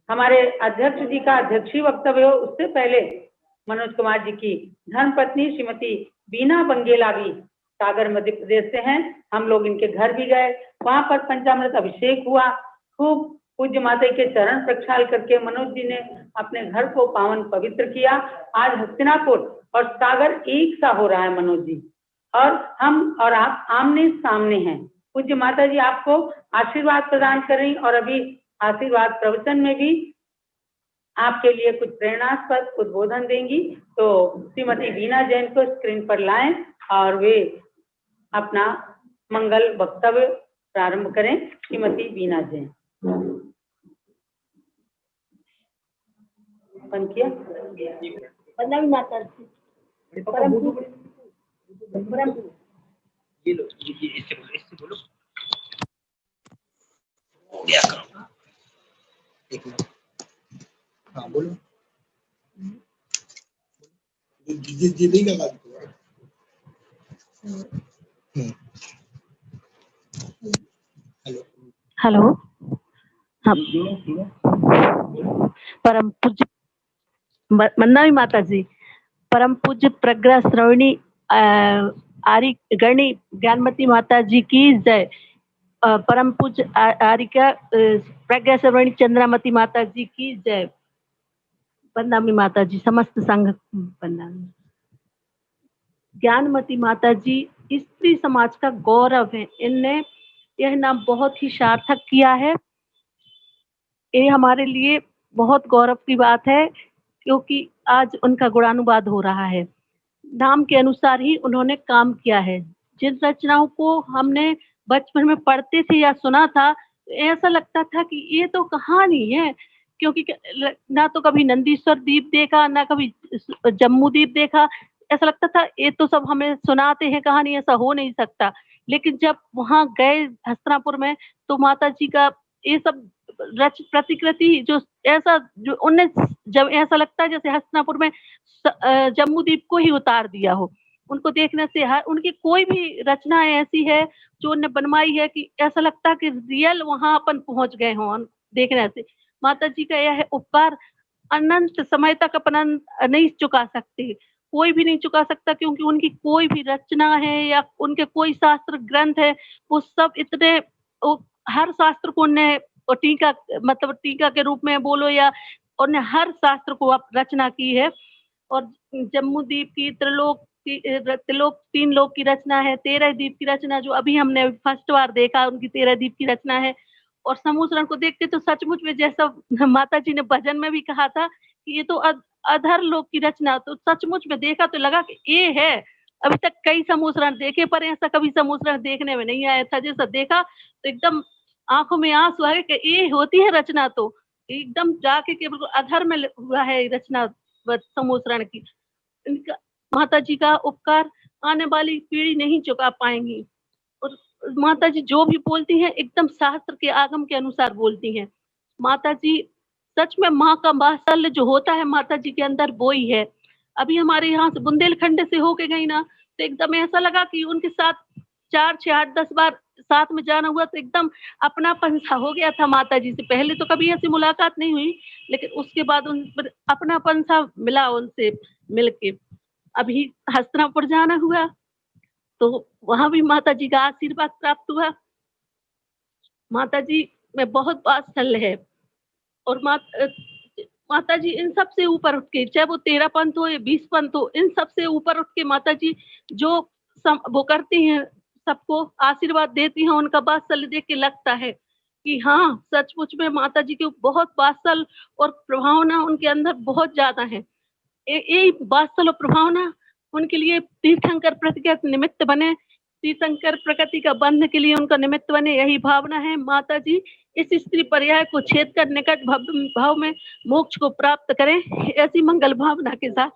हमारे अध्यक्ष जी का अध्यक्षीय वक्तव्य हो उससे पहले मनोज कुमार जी की धर्मपत्नी श्रीमती बीना बंगेला भी सागर मध्य प्रदेश से हैं। हम लोग इनके घर भी गए, वहां पर पंचामृत अभिषेक हुआ, खूब पूज्य माता के चरण प्रक्षाल करके मनोज जी ने अपने घर को पावन पवित्र किया। आज हस्तिनापुर और सागर एक सा हो रहा है मनोज जी, और हम और आप आमने सामने हैं। पूज्य माता जी आपको आशीर्वाद प्रदान करें और अभी आशीर्वाद प्रवचन में भी आपके लिए कुछ प्रेरणास्पद उद्बोधन देंगी। तो श्रीमती बीना जैन को स्क्रीन पर लाएं और वे अपना मंगल वक्तव्य प्रारंभ करें। श्रीमती बीना जैन। बंद किया? वंदना माता जी। ये लो, ये इससे बोलो क्या करो। एक मिनट, हाँ बोलो। ये नहीं लगा दो। Hello hello. हाँ, परम पूज्य वंदना माता जी, परम पूज्य प्रज्ञा श्रवणी आर्य गणी ज्ञानमती माता जी की जय। परम पूज्य आर्य प्रज्ञा श्रवणी चंद्रामती माता जी की जय। वंदना माता जी, समस्त संघ वंदना। ज्ञानमती माता जी स्त्री समाज का गौरव है। इनने यह नाम बहुत ही सार्थक किया है। ये हमारे लिए बहुत गौरव की बात है, क्योंकि आज उनका गुणानुवाद हो रहा है। नाम के अनुसार ही उन्होंने काम किया है। जिन रचनाओं को हमने बचपन में पढ़ते थे या सुना था, ऐसा लगता था कि ये तो कहानी है, क्योंकि ना तो कभी नंदीश्वर द्वीप देखा, ना कभी जम्मू द्वीप देखा। ऐसा लगता था ये तो सब हमें सुनाते हैं कहानी, ऐसा हो नहीं सकता। लेकिन जब वहां गए हस्तिनापुर में, तो माता जी का ये सब प्रतिकृति जो ऐसा जो उन्हें जब ऐसा लगता है जैसे हस्तिनापुर में जम्मू द्वीप को ही उतार दिया हो। उनको देखने से हर उनकी कोई भी रचना ऐसी है जो उन्हें बनवाई है कि ऐसा लगता है कि रियल वहां अपन पहुंच गए हों देखने से। माता जी का यह उपकार अनंत समय तक अपन नहीं चुका सकते, कोई भी नहीं चुका सकता, क्योंकि उनकी कोई भी रचना है या उनके कोई शास्त्र ग्रंथ है, वो सब इतने हर शास्त्र को उन्हें टीका मतलब टीका के रूप में बोलो या उन्हें हर शास्त्र को रचना की है। और जम्मू द्वीप की त्रिलोक 3 लोक की रचना है, 13 द्वीप की रचना जो अभी हमने फर्स्ट बार देखा, उनकी 13 द्वीप की रचना है। और समूसरण को देख के तो सचमुच में जैसा माता जी ने भजन में भी कहा था कि ये तो अधर लोक की रचना, तो सचमुच में देखा तो लगा कि ये है। अभी तक कई समूसरण देखे पर ऐसा कभी समूसरण देखने में नहीं आया था। जैसा देखा तो एकदम आंखों में आंसू आए कि ये होती है रचना, तो एकदम जाके के बिल्कुल अधर में हुआ है रचना समूसरण की। इनका माता जी का उपकार आने वाली पीढ़ी नहीं चुका पाएंगी। और माता जी जो भी बोलती हैं एकदम शास्त्र के आगम के अनुसार बोलती हैं। माता जी सच में माँ का वात्सल्य जो होता है माता जी के अंदर वो ही है। अभी हमारे यहाँ से बुंदेलखंड से होके गई ना, तो एकदम ऐसा लगा कि उनके साथ 4, 6, 8, 10 बार साथ में जाना हुआ, तो एकदम अपनापन सा हो गया था माता जी से। पहले तो कभी ऐसी मुलाकात नहीं हुई, लेकिन उसके बाद उन पर अपनापन सा मिला उनसे मिलके। अभी हस्तिनापुर जाना हुआ तो वहां भी माता जी का आशीर्वाद प्राप्त हुआ। माता जी में बहुत वात्सल्य है। और माता जी इन सब से ऊपर उठ के, चाहे वो 13 पंथ हो या 20 पंथ हो, इन सब से ऊपर उठ के माता जी जो वो करती हैं, सबको आशीर्वाद देती हैं, उनका वात्सल्य देख के लगता है कि हाँ सचमुच में माता जी के बहुत वात्सल्य और प्रभावना उनके अंदर बहुत ज्यादा है। यही वात्सल्य और प्रभावना उनके लिए तीर्थंकर प्रतिज्ञा निमित्त बने, तीर्थंकर प्रकृति का बंध के लिए उनका निमित्त बने, यही भावना है। माता जी इस स्त्री पर्याय को छेद कर निकट भाव में मोक्ष को प्राप्त करें, ऐसी मंगल भावना के साथ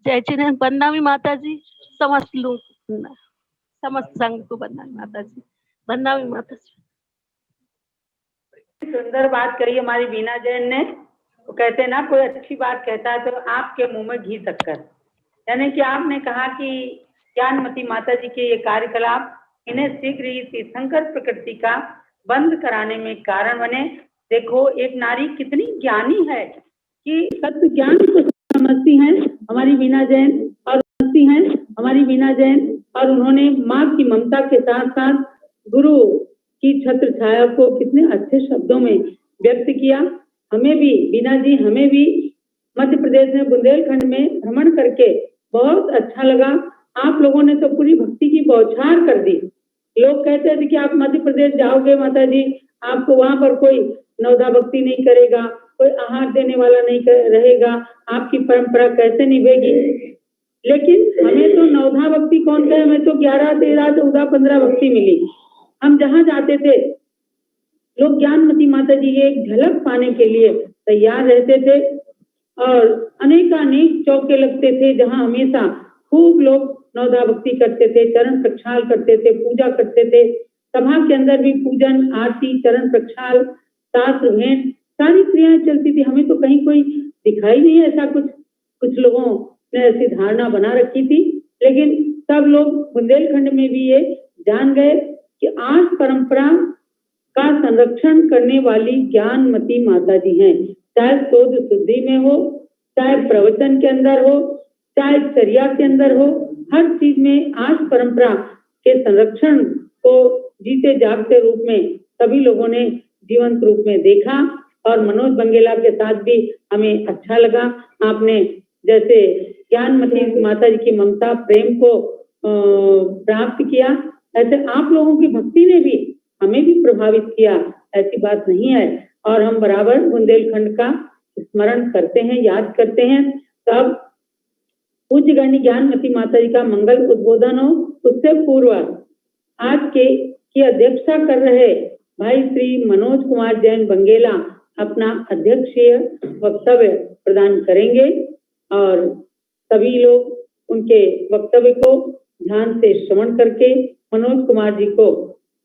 जय चिन्ह। वंदना माता जी, समस्त लोग, समस्त संघ को वंदना माता जी, वंदना माता जी। सुंदर बात कही हमारी बीना जैन ने। तो कहते हैं ना, कोई अच्छी बात कहता है तो आपके मुंह में घी शक्कर, यानी कि आपने कहा कि ज्ञानमती माता जी के ये कार्यकलाप इन्हें शीघ्र ही तीर्थंकर प्रकृति का बंद कराने में कारण बने। देखो एक नारी कितनी ज्ञानी है कि सत्य ज्ञान को समझती हैं हमारी वीणा जैन, और समझती हैं हमारी वीणा जैन, और उन्होंने माँ की ममता के साथ साथ गुरु की छत्र छाया को कितने अच्छे शब्दों में व्यक्त किया। हमें भी वीणा जी, हमें भी मध्य प्रदेश में बुंदेलखंड में भ्रमण करके बहुत अच्छा लगा। आप लोगों ने तो पूरी भक्ति की बौछार कर दी। लोग कहते थे कि आप मध्य प्रदेश जाओगे माता जी, आपको वहां पर कोई नवधा भक्ति नहीं करेगा, कोई आहार देने वाला नहीं रहेगा, आपकी परंपरा कैसे निभेगी। लेकिन हमें तो नवधा भक्ति कौन कहे, हमें तो 11, 13, 14, 15 भक्ति मिली। हम जहाँ जाते थे लोग ज्ञानमती माता जी की एक झलक पाने के लिए तैयार रहते थे, और अनेकानेक चौके लगते थे जहाँ हमेशा खूब लोग नवधा भक्ति करते थे, चरण प्रक्षाल करते थे, पूजा करते थे। सभा के अंदर भी पूजन, आरती, चरण प्रक्षाल, शास्त्र भेंट, सारी क्रियाएं चलती थी। हमें तो कहीं कोई दिखाई नहीं ऐसा कुछ लोगों ने ऐसी धारणा बना रखी थी, लेकिन सब लोग बुंदेलखंड में भी ये जान गए कि आज परंपरा का संरक्षण करने वाली ज्ञानमती माता जी हैं। चाहे शोध शुद्धि में हो, चाहे प्रवचन के अंदर हो, चाहे चर्या के अंदर हो, हर चीज में आज परंपरा के संरक्षण को जीते जागते रूप में सभी लोगों ने जीवंत रूप में देखा। और मनोज बंगेला के साथ भी हमें अच्छा लगा। आपने जैसे ज्ञानमती माता जी की ममता प्रेम को प्राप्त किया, ऐसे आप लोगों की भक्ति ने भी हमें भी प्रभावित किया, ऐसी बात नहीं है। और हम बराबर बुंदेलखंड का स्मरण करते हैं, याद करते हैं। तब पूज्य गण्य ज्ञानमती माता जी का मंगल उद्बोधन हो, उससे पूर्व आज की अध्यक्षता कर रहे भाई श्री मनोज कुमार जैन बंगेला अपना अध्यक्षीय वक्तव्य प्रदान करेंगे, और सभी लोग उनके वक्तव्य को ध्यान से श्रवण करके मनोज कुमार जी को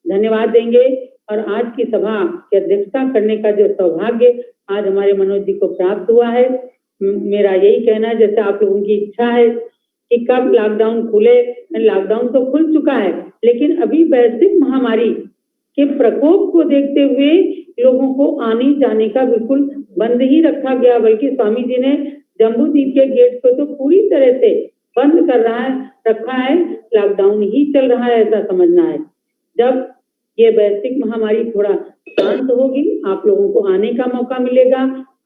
धन्यवाद देंगे। और आज की सभा की अध्यक्षता करने का जो सौभाग्य आज हमारे मनोज जी को प्राप्त हुआ है, मेरा यही कहना है, जैसे आप लोगों की इच्छा है कि कब लॉकडाउन खुले, लॉकडाउन तो खुल चुका है, लेकिन अभी वैश्विक महामारी के प्रकोप को देखते हुए लोगों को आने जाने का बिल्कुल बंद ही रखा गया, बल्कि स्वामी जी ने जम्बू द्वीप के गेट को तो पूरी तरह से बंद कर रखा है, लॉकडाउन ही चल रहा है, ऐसा समझना है। जब ये वैश्विक महामारी थोड़ा शांत होगी, आप लोगों को आने का मौका मिलेगा,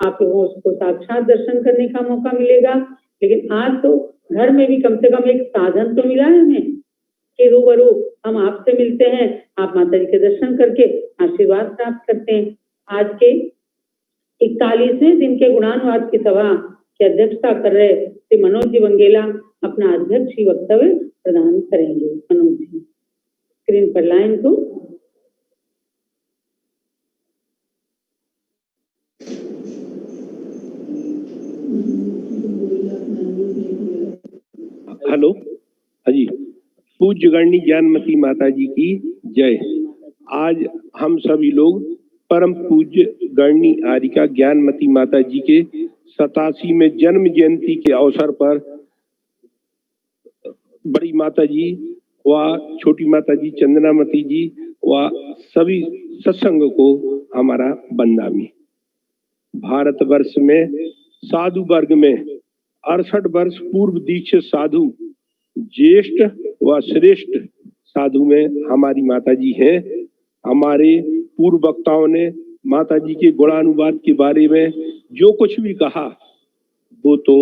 आप लोगों को साक्षात दर्शन करने का मौका मिलेगा। लेकिन आज तो घर में भी कम से कम एक साधन तो मिला है हमें कि रूबरू हम आपसे मिलते हैं, आप माता जी के दर्शन करके आशीर्वाद प्राप्त करते हैं। आज के 41वें दिन के गुणानुवाद की सभा की अध्यक्षता कर रहे श्री मनोज जी बंगेला अपना अध्यक्षीय वक्तव्य प्रदान करेंगे। मनोज जी स्क्रीन पर लाइन को। हेलो, हाँ जी। पूज्य गण्य ज्ञानमती माता जी की जय। आज हम सभी लोग परम पूज्य गण्य आर्यिका ज्ञानमती माता जी के 87वें जन्म जयंती के अवसर पर बड़ी माता जी व छोटी माता जी चंदनामती जी व सभी सत्संग को हमारा वंदनामि। भारतवर्ष में साधु वर्ग में 68 वर्ष पूर्व दीक्षित साधु ज्येष्ठ व श्रेष्ठ साधु में हमारी माता जी हैं। हमारे पूर्व वक्ताओं ने माता जी के गुणानुवाद के बारे में जो कुछ भी कहा वो तो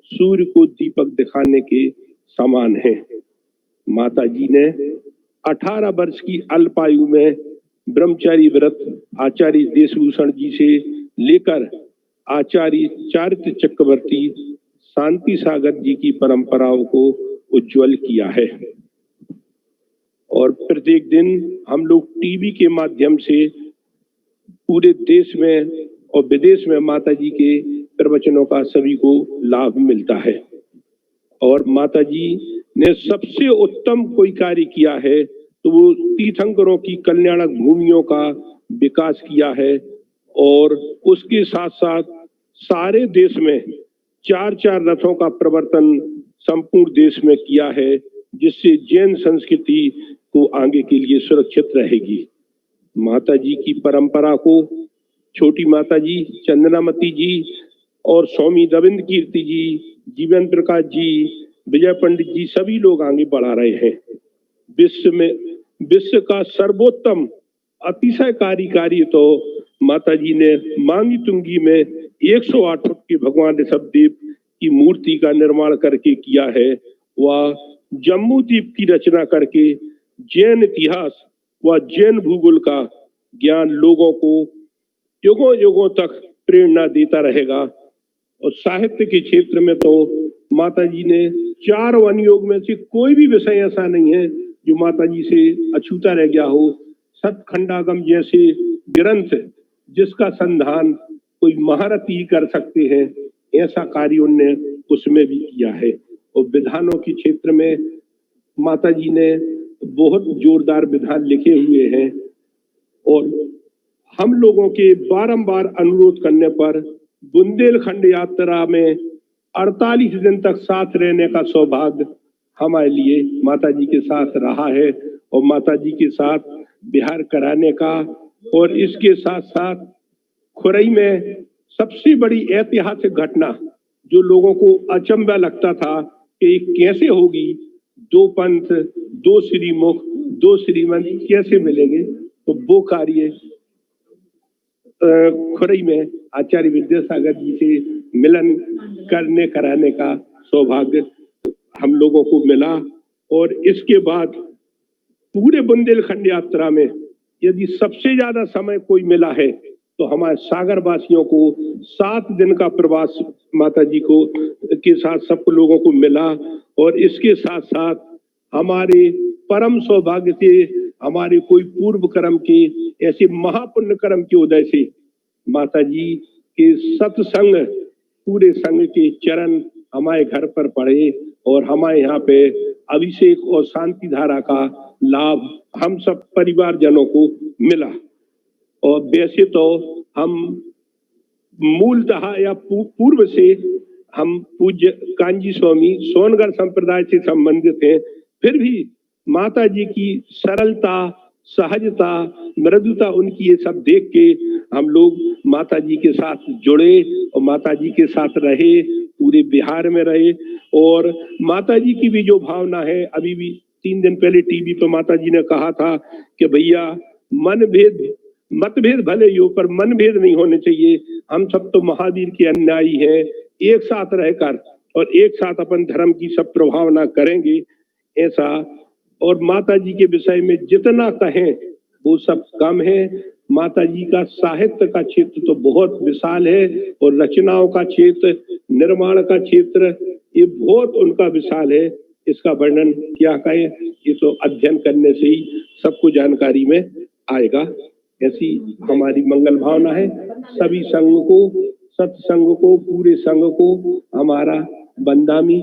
सूर्य को दीपक दिखाने के समान है। माता जी ने 18 वर्ष की अल्पायु में ब्रह्मचारी व्रत आचार्य देशभूषण जी से लेकर आचार्य चारित्र चक्रवर्ती शांति सागर जी की परंपराओं को उज्जवल किया है। और प्रत्येक दिन हम लोग टीवी के माध्यम से पूरे देश में और विदेश में माता जी के प्रवचनों का सभी को लाभ मिलता है। और माता जी ने सबसे उत्तम कोई कार्य किया है तो वो तीर्थंकरों की कल्याणक भूमियों का विकास किया है, और उसके साथ साथ सारे देश में 4 रथों का प्रवर्तन संपूर्ण देश में किया है, जिससे जैन संस्कृति को आगे के लिए सुरक्षित रहेगी। माता जी की परंपरा को छोटी माता जी चंदनामती जी और स्वामी रविंद्र कीर्ति जी, जीवन प्रकाश जी, विजय पंडित जी, सभी लोग आगे बढ़ा रहे हैं। विश्व का सर्वोत्तम अतिशयकारी कार्य तो माता जी ने मांगी तुंगी में 108 फुट के भगवान ऋषभदेव की मूर्ति का निर्माण करके किया है। वह जम्मू द्वीप की रचना करके जैन इतिहास व जैन भूगोल का ज्ञान लोगों को युगों युगों तक प्रेरणा देता रहेगा। और साहित्य के क्षेत्र में तो माता जी ने 4 वन योग में से कोई भी विषय ऐसा नहीं है जो माता जी से अछूता रह गया हो। सतखंडागम जैसे ग्रंथ जिसका संधान कोई महारथी ही कर सकते हैं, ऐसा कार्य उनने उसमें भी किया है। और विधानों के क्षेत्र में माता जी ने बहुत जोरदार विधान लिखे हुए हैं और हम लोगों के बारंबार अनुरोध करने पर बुंदेलखंड यात्रा में 48 दिन तक साथ रहने का सौभाग्य हमारे लिए माता जी के साथ रहा है और माता जी के साथ बिहार कराने का। और इसके साथ साथ खुरई में सबसे बड़ी ऐतिहासिक घटना जो लोगों को अचंभा लगता था कि कैसे होगी, 2 पंथ 2 श्रीमुख 2 श्रीमंत कैसे मिलेंगे, तो वो कार्य खुरई में आचार्य विद्यासागर जी से मिलन करने कराने का सौभाग्य हम लोगों को मिला। और इसके बाद पूरे बुंदेलखंड यात्रा में यदि सबसे ज्यादा समय कोई मिला है तो हमारे सागर वासियों को 7 दिन का प्रवास माता जी को के साथ सब लोगों को मिला। और इसके साथ साथ हमारे परम सौभाग्य से हमारे कोई पूर्व कर्म के ऐसे महापुण्य कर्म के उदय से माता जी के सत्संग पूरे संघ के चरण हमारे घर पर पड़े और हमारे यहाँ पे अभिषेक और शांति धारा का लाभ हम सब परिवारजनों को मिला। और वैसे तो हम मूलतः या पूर्व से हम पूज्य कांजी स्वामी सोनगढ़ संप्रदाय से संबंधित हैं, फिर भी माता जी की सरलता, सहजता, मृदुता, उनकी ये सब देख के हम लोग माता जी के साथ जुड़े और माता जी के साथ रहे, पूरे बिहार में रहे। और माता जी की भी जो भावना है, अभी भी 3 दिन पहले टीवी पर माता जी ने कहा था कि भैया मतभेद भले ही हो पर मनभेद नहीं होने चाहिए, हम सब तो महावीर के अनुयायी हैं, एक साथ रहकर और एक साथ अपन धर्म की सब प्रभावना करेंगे ऐसा। और माता जी के विषय में जितना कहें वो सब कम है। माता जी का साहित्य का क्षेत्र तो बहुत विशाल है और रचनाओं का क्षेत्र, निर्माण का क्षेत्र, ये बहुत उनका विशाल है। इसका वर्णन क्या कहें, ये तो अध्ययन करने से ही सबको जानकारी में आएगा। ऐसी हमारी मंगल भावना है। सभी संघ को, सत्संग को, पूरे संघ को हमारा बंदामी।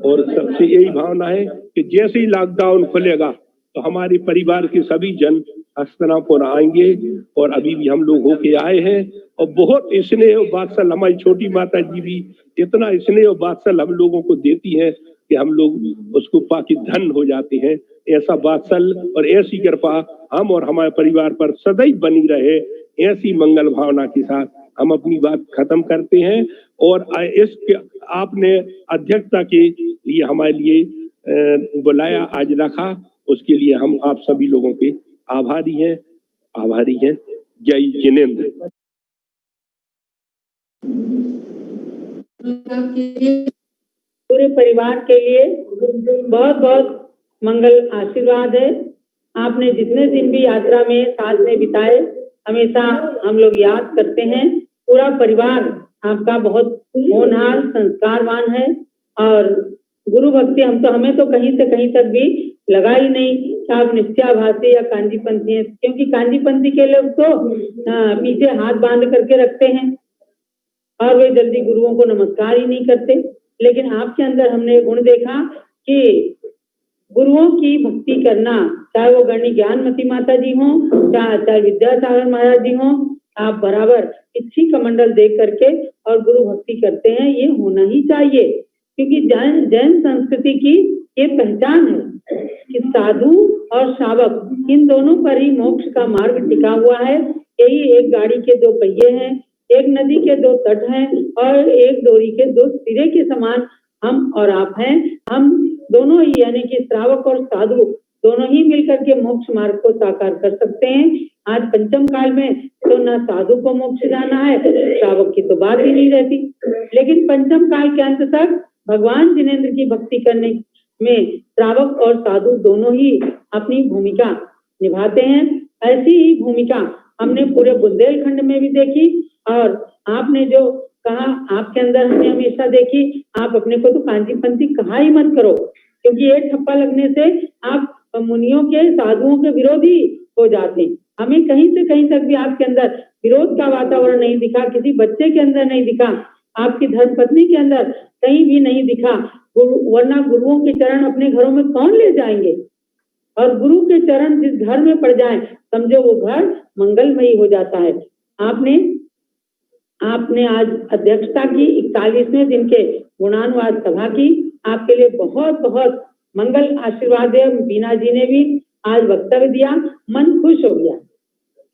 और सबसे यही भावना है कि जैसे ही लॉकडाउन खुलेगा तो हमारे परिवार के सभी जन हस्तिनापुर आएंगे और अभी भी हम लोग होके आए हैं। और बहुत स्नेह और वात्सल हमारी छोटी माता जी भी इतना स्नेह और वात्सल हम लोगों को देती है कि हम लोग उसको पाके धन हो जाते हैं। ऐसा वात्सल और ऐसी कृपा हम और हमारे परिवार पर सदैव बनी रहे, ऐसी मंगल भावना के साथ हम अपनी बात खत्म करते हैं। और इस आपने अध्यक्षता के लिए हमारे लिए बुलाया, आज रखा, उसके लिए हम आप सभी लोगों के आभारी हैं। जय जिनेंद्र। पूरे परिवार के लिए बहुत बहुत मंगल आशीर्वाद है। आपने जितने दिन भी यात्रा में साथ में बिताए, हमेशा हम लोग याद करते हैं। पूरा परिवार आपका बहुत होनहार, संस्कारवान है और गुरु भक्ति हमें तो कहीं से कहीं तक भी लगा ही नहीं कि आप निश्चयाभासी या कांजीपंथी हैं, क्योंकि कांजीपंथी के लोग तो पीछे हाथ बांध करके रखते हैं और वे जल्दी गुरुओं को नमस्कार ही नहीं करते। लेकिन आपके अंदर हमने गुण देखा कि गुरुओं की भक्ति करना, चाहे वो गणनी ज्ञानमती माता जी हों, चाहे विद्यासागर महाराज जी हों, आप बराबर इच्छी कमंडल देख करके और गुरु भक्ति करते हैं। ये होना ही चाहिए, क्योंकि जैन संस्कृति की ये पहचान है कि साधु और शावक इन दोनों पर ही मोक्ष का मार्ग टिका हुआ है। यही एक गाड़ी के दो पहिए हैं, एक नदी के दो तट हैं और एक डोरी के दो सिरे के समान हम और आप हैं। हम दोनों ही यानी कि श्रावक और साधु दोनों ही मिलकर के मोक्ष मार्ग को साकार कर सकते हैं। आज पंचम काल में तो न साधु को मोक्ष जाना है, श्रावक की तो बात ही नहीं रहती, लेकिन पंचम काल के अंत तक भगवान जिनेंद्र की भक्ति करने में श्रावक और साधु दोनों ही अपनी भूमिका निभाते हैं। ऐसी ही भूमिका हमने पूरे बुंदेलखंड में भी देखी और आपने जो कहा आपके अंदर हमने हमेशा देखी। आप अपने को तो कांचीपंथी कहा ही मत करो, क्योंकि ये ठप्पा लगने से आप मुनियों के साधुओं के विरोधी हो जाते हैं। हमें कहीं से कहीं तक भी आपके अंदर विरोध का वातावरण नहीं दिखा, किसी बच्चे के अंदर नहीं दिखा, आपकी धर्मपत्नी के अंदर कहीं भी नहीं दिखा। वरना गुरुओं के चरण अपने घरों में कौन ले जाएंगे, और गुरु के चरण जिस घर में पड़ जाए समझो वो घर मंगलमयी हो जाता है। आपने आज अध्यक्षता की 41वें दिन के गुणानुवाद सभा की। आपके लिए बहुत बहुत मंगल आशीर्वाद है। बीना जी ने भी आज वक्तव्य दिया, मन खुश हो गया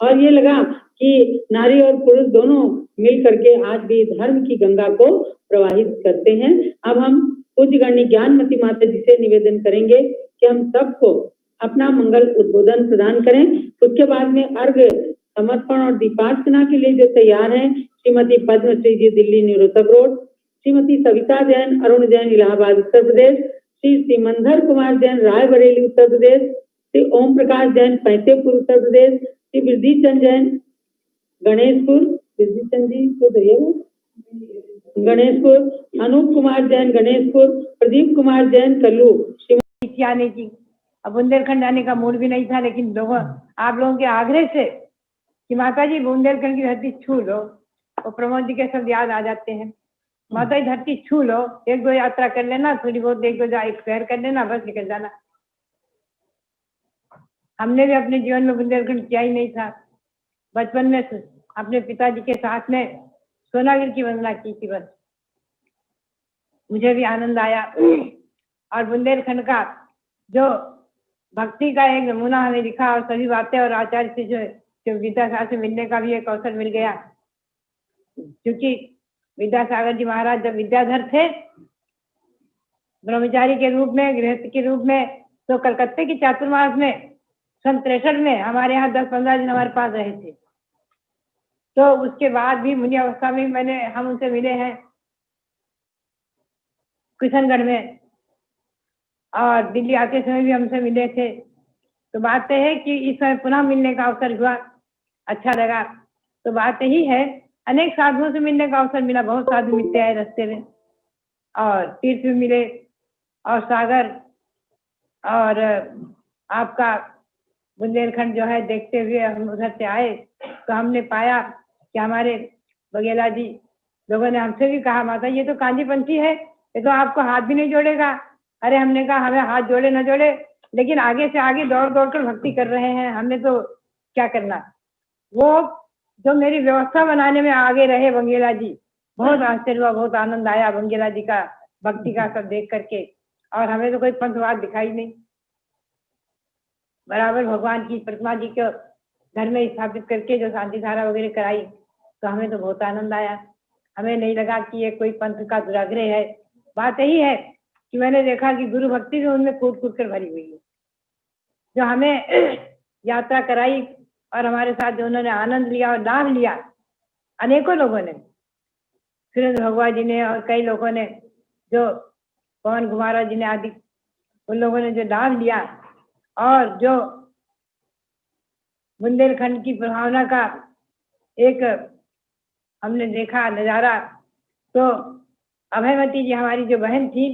और ये लगा कि नारी और पुरुष दोनों मिल करके आज भी धर्म की गंगा को प्रवाहित करते हैं। अब हम पूज्य गण्य ज्ञानमती माता जी से निवेदन करेंगे कि हम सबको अपना मंगल उद्बोधन प्रदान करें। उसके बाद में अर्घ्य समर्पण और दीपार्चना के लिए जो तैयार हैं, श्रीमती पद्मश्री जी दिल्ली निवृत्तक रोड, श्रीमती सविता जैन अरुण जैन इलाहाबाद उत्तर प्रदेश, श्री सिमंदर कुमार जैन रायबरेली उत्तर प्रदेश, श्री ओम प्रकाश जैन पैंतेपुर उत्तर प्रदेश, श्री वृद्धि चंद जैन गणेशपुर, वृद्धि चंद जी को गणेशपुर, अनूप कुमार जैन गणेशपुर, प्रदीप कुमार जैन कल्लू। श्रीमती आने की अब बुंदेलखंड आने का मूड भी नहीं था, लेकिन लोगों आप लोगों के आग्रह से कि माता जी बुंदेलखंड की धरती छू लो, और प्रमोद जी के शब्द याद आ जाते हैं। माता जी धरती छू लो, एक दो यात्रा कर लेना, थोड़ी बहुत एक दो सैर कर लेना, बस निकल जाना। हमने भी अपने जीवन में बुंदेलखंड किया ही नहीं था। बचपन में अपने पिताजी के साथ में सोनागिर की वंदना की थी, बस मुझे भी आनंद आया। और बुंदेलखंड का जो भक्ति का एक नमूना हमें दिखा, और सभी बातें और आचार्य से जो विद्यासागर से मिलने का भी एक अवसर मिल गया, क्योंकि विद्यासागर जी महाराज जब विद्याधर थे ब्रह्मचारी के रूप में, गृहस्थ के रूप में, तो कलकत्ते की चातुर्मास में 63 में हमारे यहाँ 10-15 दिन हमारे पास रहे थे। तो उसके बाद भी मुनि अवस्था में हम उनसे मिले हैं किशनगढ़ में, और दिल्ली आते समय भी हमसे मिले थे। तो बात है कि इस समय पुनः मिलने का अवसर हुआ, अच्छा लगा। तो बात यही है, अनेक साधुओं से मिलने का अवसर मिला, बहुत साधु मिलते आए रास्ते में, और तीर्थ भी मिले, और सागर, और आपका बुंदेलखंड जो है देखते हुए हम उधर से आए तो हमने पाया कि हमारे बघेला जी लोगों ने हमसे भी कहा, माता ये तो कांजीपंथी है, ये तो आपको हाथ भी नहीं जोड़ेगा। अरे हमने कहा हमें हाथ जोड़े न जोड़े, लेकिन आगे से आगे दौड़ दौड़ कर भक्ति कर रहे हैं, हमने तो क्या करना। वो जो मेरी व्यवस्था बनाने में आगे रहे बघेला जी, बहुत आश्चर्य हुआ, बहुत आनंद आया बघेला जी का भक्ति का सब देख करके। और हमें तो कोई पंथवाद दिखाई नहीं, बराबर भगवान की प्रतिमा जी को घर में स्थापित करके जो शांति धारा वगैरह कराई, तो हमें तो बहुत आनंद आया। हमें नहीं लगा कि ये कोई पंथ का दुराग्रह है। बात यही है कि मैंने देखा कि गुरु भक्ति जो उनमें कूट कूट कर भरी हुई है, जो हमें यात्रा कराई और हमारे साथ जो उन्होंने आनंद लिया और लाभ लिया, अनेकों लोगों ने, सुरेंद्र भगवा जी ने और कई लोगों ने, जो पवन कुमार जी ने आदि, उन लोगों ने जो लाभ लिया, और जो बुंदेलखंड की प्रभावना का एक हमने देखा नज़ारा। तो अभयमती जी हमारी जो बहन थी,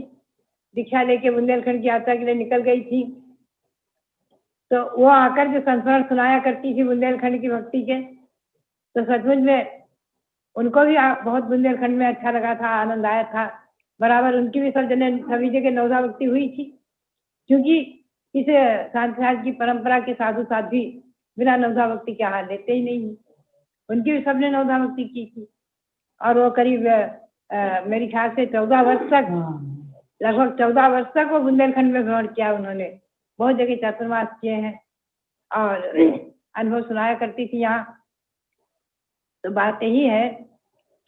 दीक्षा लेके बुंदेलखंड की यात्रा के लिए निकल गई थी, तो वो आकर जो संस्मरण सुनाया करती थी बुंदेलखंड की भक्ति के, तो सचमुच में उनको भी बहुत बुंदेलखंड में अच्छा लगा था, आनंद आया था। बराबर उनकी भी सभी जगह नवधा भक्ति हुई थी, क्योंकि इस शांतिराज की परंपरा के साधु साध्वी बिना नवधा भक्ति के आहार लेते ही नहीं। उनकी भी सबने नवधा भक्ति की थी, और वो करीब मेरे ख्याल से 14 वर्ष तक, लगभग 14 वर्ष तक वो बुंदेलखंड में भ्रमण किया उन्होंने, बहुत जगह चातुर्मास किए हैं और अनुभव सुनाया करती थी यहाँ। तो बात यही है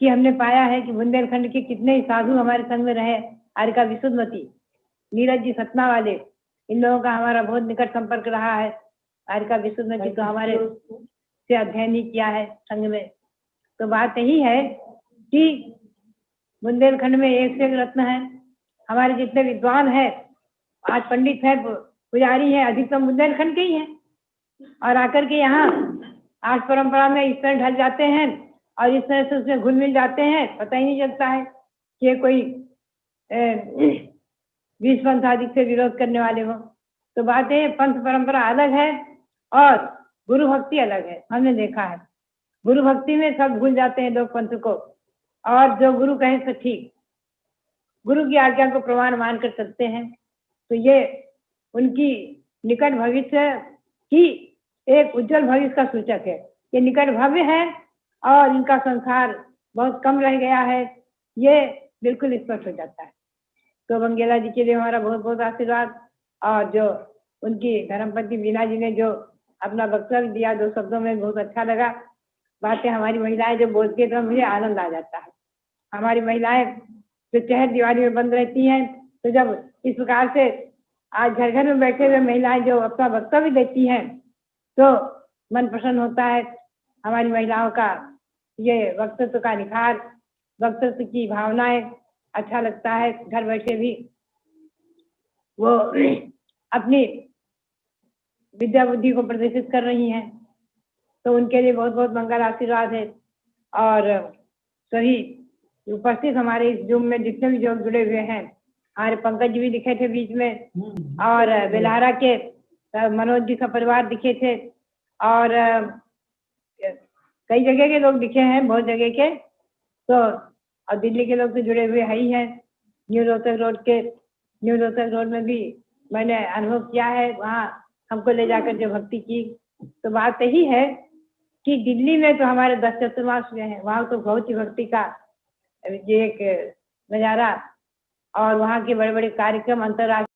कि हमने पाया है कि बुंदेलखंड के कितने ही साधु हमारे संग में रहे। आरिका विशुद्धमती, नीरज जी सतना वाले, इन लोगों का हमारा बहुत निकट संपर्क रहा है। आरिका विशुद्धमती तो हमारे से अध्ययन ही किया है संघ में। तो बात यही है कि बुंदेलखंड में एक से एक रत्न है। हमारे जितने विद्वान हैं, आज पंडित है, पुजारी है, अधिकतम बुंदेलखंड के ही हैं। और आकर के यहाँ आर्ष परंपरा में इस तरह ढल जाते हैं और इस तरह से उसमें घुल मिल जाते हैं, पता ही नहीं चलता है कि ये कोई विश्व पंथ आदि से विरोध करने वाले हो। तो बात है, पंथ परंपरा अलग है और गुरु भक्ति अलग है। हमने देखा है गुरु भक्ति में सब भूल जाते हैं लोग पंथ को, और जो गुरु कहे तो ठीक, गुरु की आज्ञा को प्रमाण मान कर सकते हैं। तो ये उनकी निकट भविष्य की एक उज्जवल भविष्य का सूचक है। ये निकट भव्य है और इनका संसार बहुत कम रह गया है, ये बिल्कुल स्पष्ट हो जाता है। तो बंगेला जी के लिए हमारा बहुत बहुत आशीर्वाद। और जो उनकी धर्मपत्नी बीना जी ने जो अपना वक्तव्य दिया 2 शब्दों में, बहुत अच्छा लगा। बातें हमारी महिलाएं जो बोलती है तो मुझे आनंद आ जाता है। हमारी महिलाएं जो चहर दीवारी में बंद रहती हैं, तो जब इस प्रकार से आज घर घर में बैठे हुए महिलाएं जो अपना वक्तव्य देती हैं तो मन प्रसन्न होता है। हमारी महिलाओं का ये वक्तव्य का निखार, वक्तव्य की भावनाएं अच्छा लगता है। घर बैठे भी वो अपनी विद्या बुद्धि को प्रदर्शित कर रही हैं, तो उनके लिए बहुत बहुत मंगल आशीर्वाद है। और सभी उपस्थित हमारे इस जूम में जितने भी लोग जुड़े हुए हैं, हमारे पंकज जी भी दिखे थे बीच में, और बेलहारा के मनोज जी का परिवार दिखे थे, और कई जगह के लोग दिखे हैं, बहुत जगह के। तो और दिल्ली के लोग तो जुड़े हुए है ही हैं। न्यू रोहतक रोड में भी मैंने अनुभव किया है, वहाँ हमको ले जाकर जो भक्ति की। तो बात यही है कि दिल्ली में तो हमारे 10 चतुर्मास हुए हैं, वहाँ तो बहुत ही भक्ति का ये एक नज़ारा, और वहाँ के बड़े बड़े कार्यक्रम अंतर्राष्ट्रीय